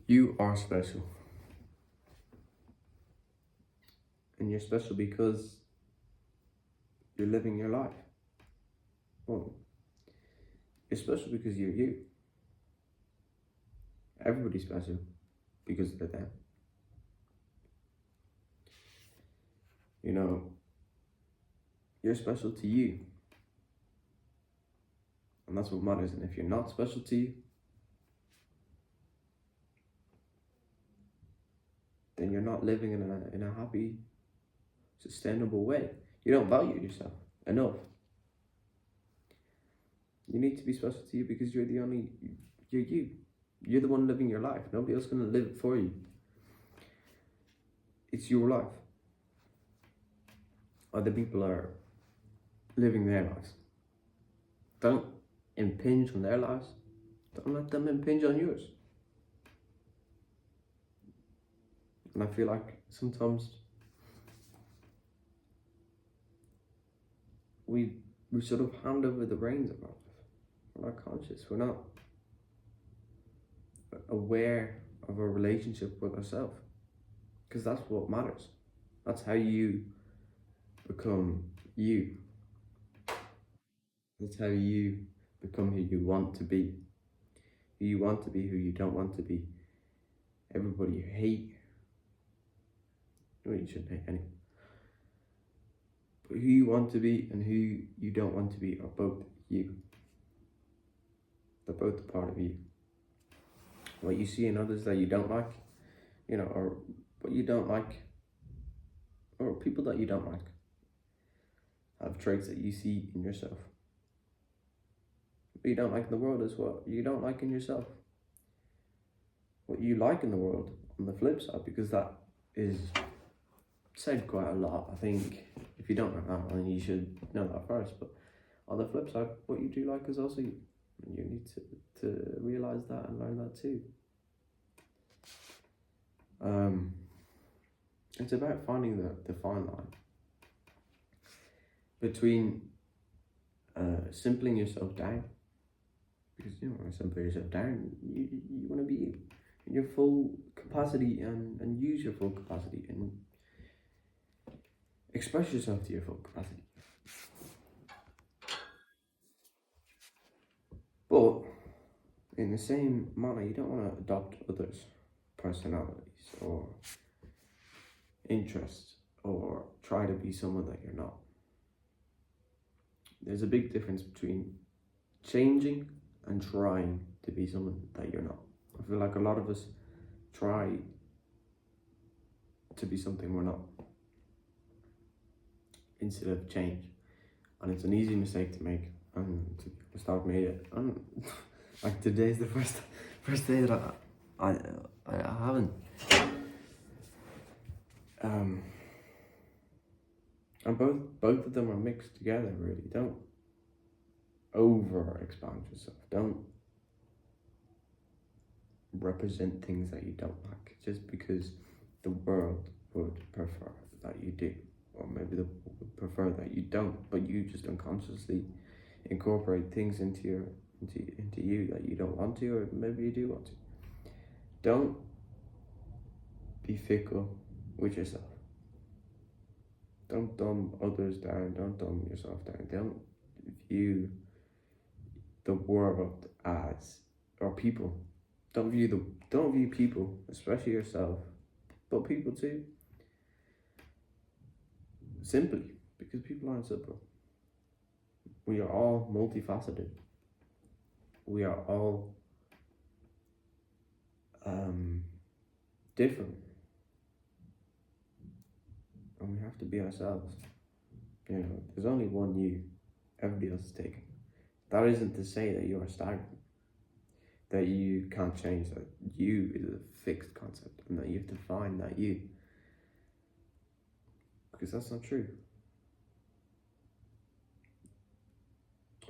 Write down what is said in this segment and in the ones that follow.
You are special. And you're special because you're living your life. Well, you're special because you're you. Everybody's special because they're them. You know, you're special to you. And that's what matters. And if you're not special to you, then you're not living in a happy, sustainable way. You don't value yourself enough. You need to be special to you because you're you. You're the one living your life. Nobody else is going to live it for you. It's your life. Other people are living their lives. Don't impinge on their lives. Don't let them impinge on yours. And I feel like sometimes we sort of hand over the reins of our life. We're not conscious. We're not aware of a relationship with ourselves. Because that's what matters. That's how you become you. That's how you become who you want to be. Who you want to be, who you don't want to be. Everybody you hate. Well, you shouldn't hate anyone. But who you want to be and who you don't want to be are both you. They're both a part of you. What you see in others that you don't like, or what you don't like, or people that you don't like, have traits that you see in yourself. What you don't like in the world is what you don't like in yourself. What you like in the world, on the flip side, because that is said quite a lot. I think if you don't know that, then you should know that first. But on the flip side, what you do like is also you. And you need to realise that and learn that too. It's about finding the fine line between simpling yourself down, because you don't want to simple yourself down. You want to be you in your full capacity and use your full capacity and express yourself to your full capacity. But in the same manner, you don't want to adopt others' personalities or interests or try to be someone that you're not. There's a big difference between changing and trying to be someone that you're not. I feel like a lot of us try to be something we're not instead of change. And it's an easy mistake to make. And to be honest, I've made it. And like today's the first day that I haven't. And both of them are mixed together, really. Don't over expand yourself. Don't represent things that you don't like just because the world would prefer that you do, or maybe they would prefer that you don't, but you just unconsciously incorporate things into you that you don't want to, or maybe you do want to. Don't be fickle with yourself. Don't dumb others down. Don't dumb yourself down. Don't view the world as, or people. Don't view people, especially yourself, but people too, simply, because people aren't simple. We are all multifaceted. We are all different. And we have to be ourselves. There's only one you. Everybody else is taken. That isn't to say that you are stagnant, that you can't change, that you is a fixed concept, and that you have to find that you. Because that's not true.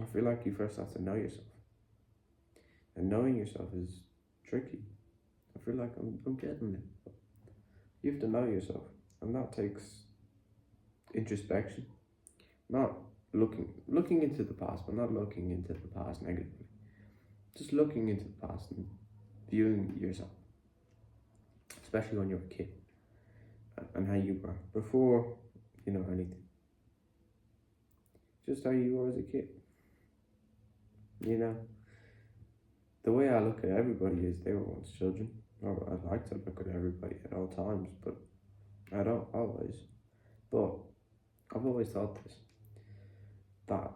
I feel like you first have to know yourself. And knowing yourself is tricky. I feel like I'm getting it. You have to know yourself. And that takes introspection. Not looking into the past, but not looking into the past negatively. Just looking into the past and viewing yourself. especially when you're a kid, and how you were before you know anything. Just how you were as a kid. You know, the way I look at everybody is they were once children. Or I like to look at everybody at all times, but I don't always. But I've always thought this, that,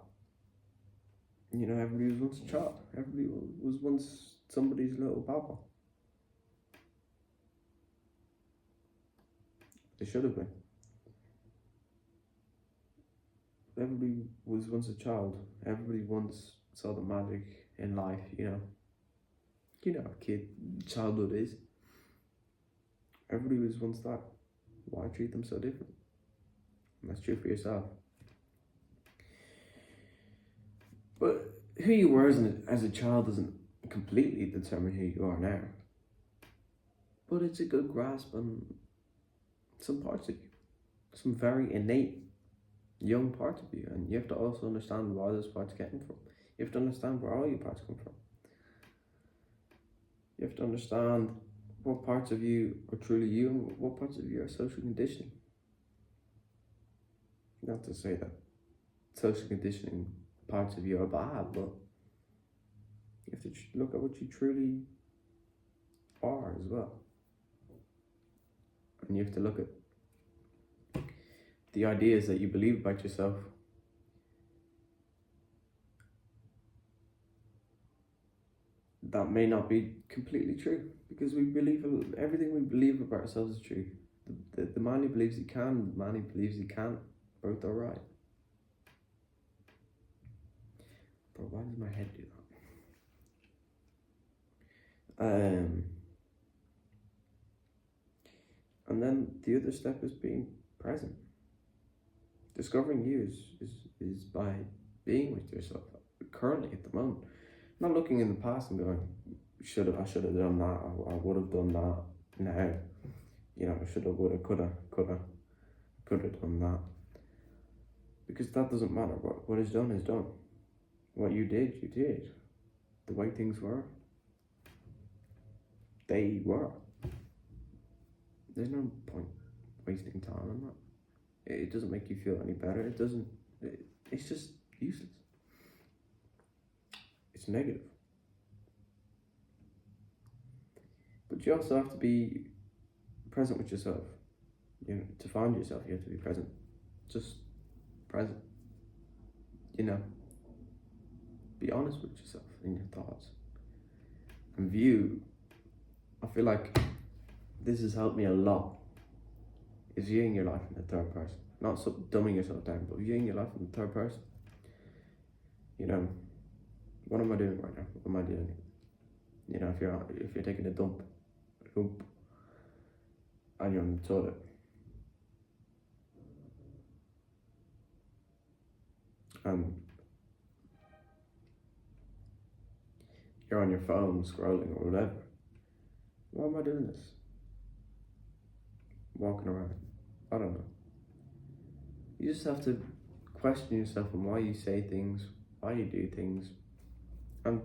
you know, everybody was once a child. Everybody was once somebody's little papa. They should have been. Everybody was once a child. Everybody once saw the magic in life, you know. You know how childhood is. Everybody was once that. Why treat them so different? And that's true for yourself. But who you were as a child doesn't completely determine who you are now. But it's a good grasp on some parts of you. Some very innate young parts of you. And you have to also understand where those parts came from. You have to understand where all your parts come from. You have to understand what parts of you are truly you and what parts of you are social conditioning. Not to say that social conditioning parts of you are bad, but you have to look at what you truly are as well. And you have to look at the ideas that you believe about yourself. That may not be completely true, because we believe everything we believe about ourselves is true. The man who believes he can, the man who believes he can't, both are right. Bro, why does my head do that? And then the other step is being present. Discovering you is by being with yourself currently at the moment. Not looking in the past and going, I should have done that, I would have done that now. You know, should have, would have, could have done that. Because that doesn't matter. What is done is done. What you did, you did. The way things were, they were. There's no point wasting time on that. It doesn't make you feel any better. It's just useless. It's negative. But you also have to be present with yourself. You know, to find yourself, you have to be present. Just present. You know, be honest with yourself in your thoughts. And I feel like this has helped me a lot, is viewing your life in the third person. Not so dumbing yourself down, but viewing your life in the third person. You know, what am I doing right now? What am I doing? You know, if you're taking a dump, and you're on the toilet, and you're on your phone scrolling or whatever, why am I doing this? Walking around, I don't know. You just have to question yourself on why you say things, why you do things, and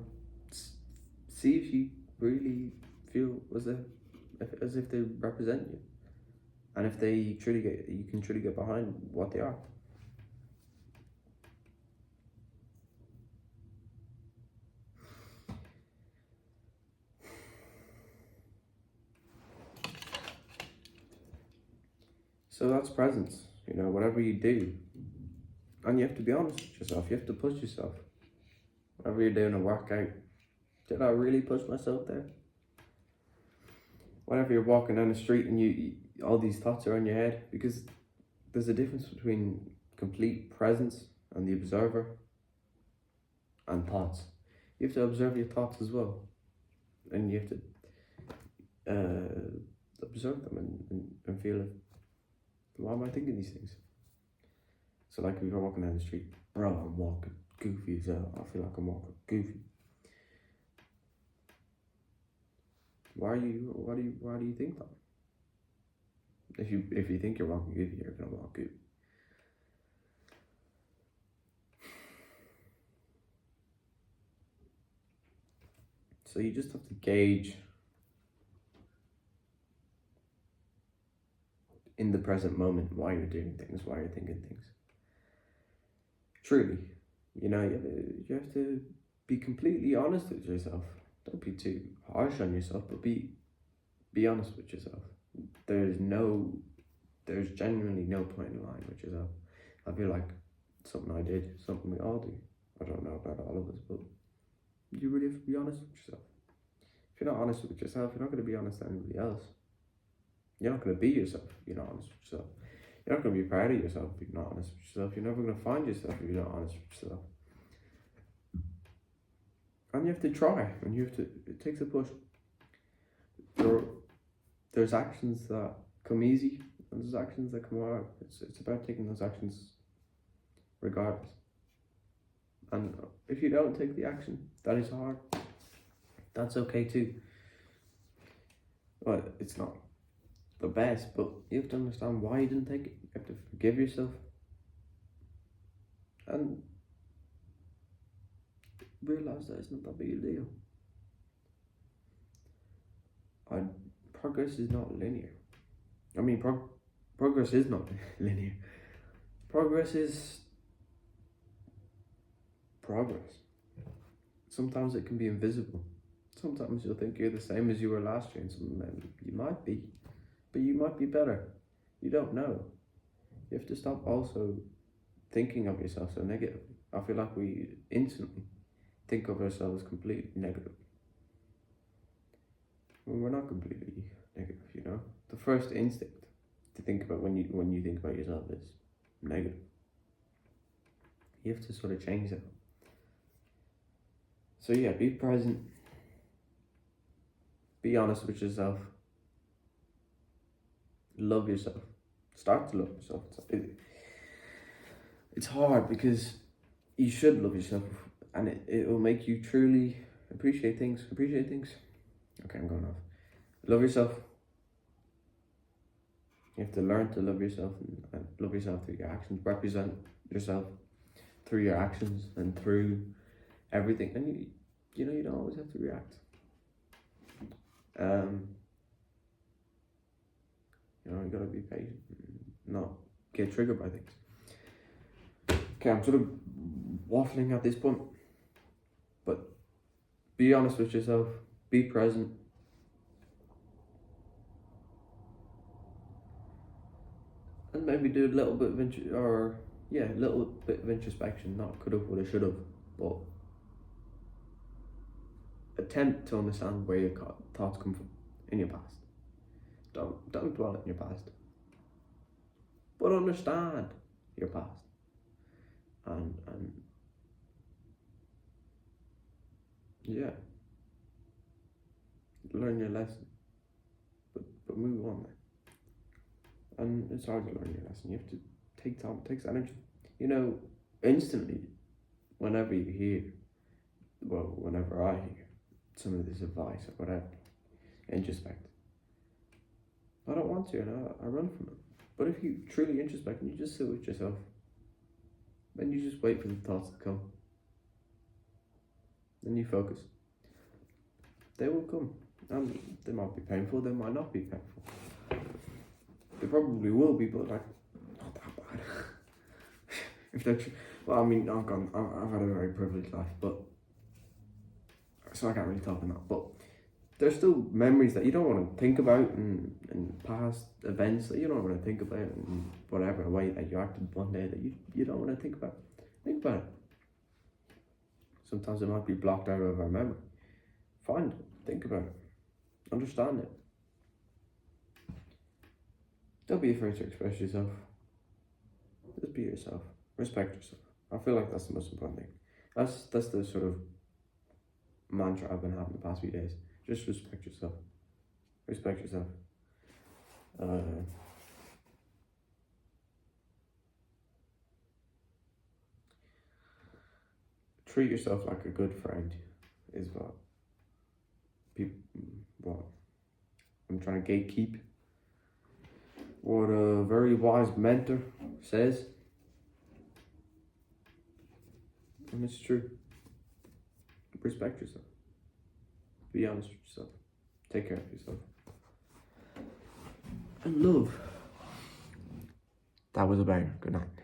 see if you really feel as if they represent you, and if you can truly get behind what they are. So that's presence, you know, whatever you do. And you have to be honest with yourself, you have to push yourself. Whenever you're doing a workout, did I really push myself there? Whenever you're walking down the street and you all these thoughts are in your head, because there's a difference between complete presence and the observer and thoughts. You have to observe your thoughts as well. And you have to observe them and feel it. Why am I thinking these things? So like if you're walking down the street, bro, I'm walking goofy as hell. I feel like I'm walking goofy. Why do you think that? If you think you're walking goofy, you're gonna walk goofy. So you just have to gauge in the present moment while you're doing things, while you're thinking things. Truly, you know, you have to be completely honest with yourself. Don't be too harsh on yourself, but be honest with yourself. There's genuinely no point in lying with yourself. I feel like something I did, something we all do. I don't know about all of us, but you really have to be honest with yourself. If you're not honest with yourself, you're not going to be honest to anybody else. You're not going to be yourself if you're not honest with yourself. You're not going to be proud of yourself if you're not honest with yourself. You're never going to find yourself if you're not honest with yourself. And you have to try, and it takes a push. There's actions that come easy, and there's actions that come hard. It's about taking those actions regardless. And if you don't take the action that is hard, that's okay too. Well, it's not the best, but you have to understand why you didn't take it. You have to forgive yourself and realize that it's not that big a deal. Progress is not linear. I mean, progress is not linear. Progress is progress. Sometimes it can be invisible. Sometimes you'll think you're the same as you were last year, and sometimes you might be, but you might be better. You don't know. You have to stop also thinking of yourself so negatively. I feel like we instantly think of ourselves completely negative. Well, we're not completely negative, you know. The first instinct to think about when you think about yourself is negative. You have to sort of change that. So yeah, be present. Be honest with yourself. Love yourself. Start to love yourself. It's hard because you should love yourself, and it will make you truly appreciate things. Okay, I'm going off. Love yourself. You have to learn to love yourself and love yourself through your actions. Represent yourself through your actions and through everything. And you know, you don't always have to react. You know, you gotta be patient, not get triggered by things. Okay, I'm sort of waffling at this point, but be honest with yourself, be present. And maybe do a little bit of introspection, not could have, would have, should have, but attempt to understand where your thoughts come from in your past. Don't dwell in your past, but understand your past, and yeah, learn your lesson, but move on. And it's hard to learn your lesson. You have to take time. It takes energy. You know, instantly, whenever I hear some of this advice or whatever, introspect. I don't want to, and I run from it. But if you truly introspect and you just sit with yourself, then you just wait for the thoughts to come. Then you focus. They will come. And they might be painful, they might not be painful. They probably will be, but like, not that bad. If they're well, I mean, I've had a very privileged life, but so I can't really talk on that. But there's still memories that you don't want to think about, and past events that you don't want to think about, and whatever way that you acted one day that you don't want to think about. Think about it. Sometimes it might be blocked out of our memory. Find it. Think about it. Understand it. Don't be afraid to express yourself. Just be yourself. Respect yourself. I feel like that's the most important thing. That's the sort of mantra I've been having the past few days. Just respect yourself. Respect yourself. Treat yourself like a good friend is what I'm trying to gatekeep. What a very wise mentor says. And it's true. Respect yourself. Be honest with yourself. Take care of yourself. And love. That was a banger. Good night.